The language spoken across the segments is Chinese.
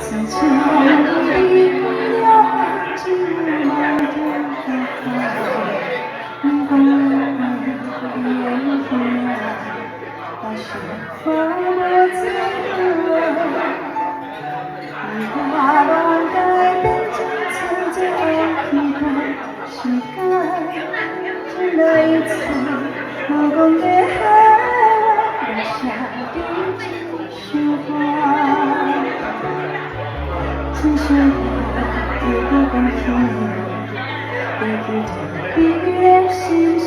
自从你不了寂寞的风，光也黑暗，把雪花落在你花拢改变成曾经爱你的时間，只那一次我講的留下的只是花，只是花一個公平，也不停逼人心想，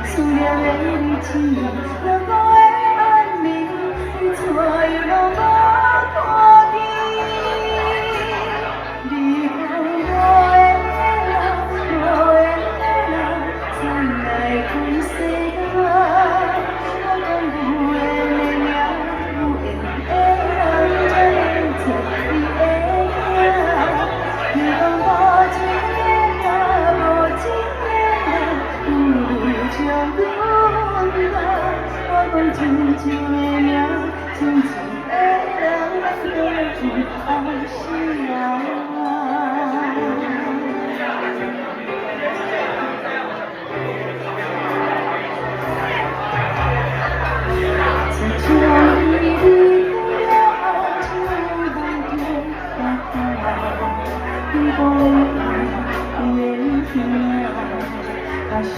思念的日子，能否會愛你，你錯有那麼多的。真情的名，真情的人，都知愛是人。自從你離開了，就忘掉你不愛原因，還是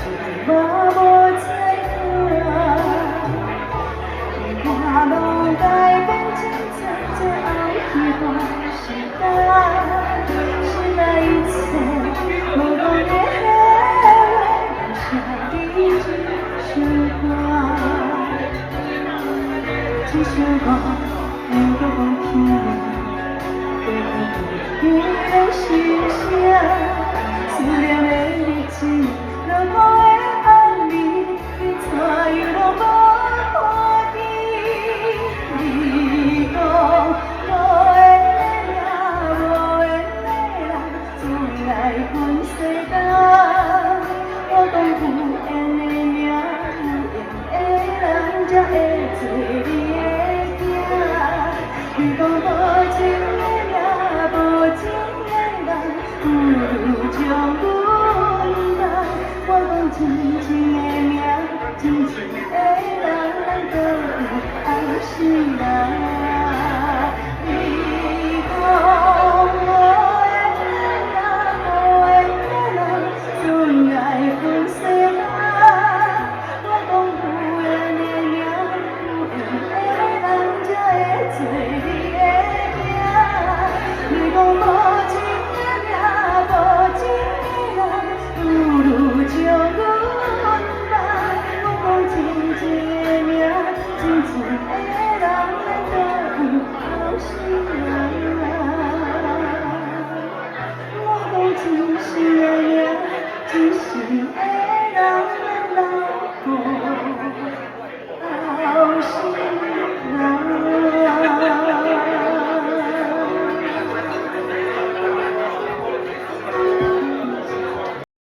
我不在乎。花拢改變成曾經愛你的時間，是那一切朦朧的黑暗，留下的只是光，只是光一個公平，對你的心想，思念的日子，如果會愛你，你錯有那麼。我講有緣的命，有緣的人才會做你的囝。你講無情的命，無情的人，不如將阮人。我講真情的命，真情的人，都有愛是人。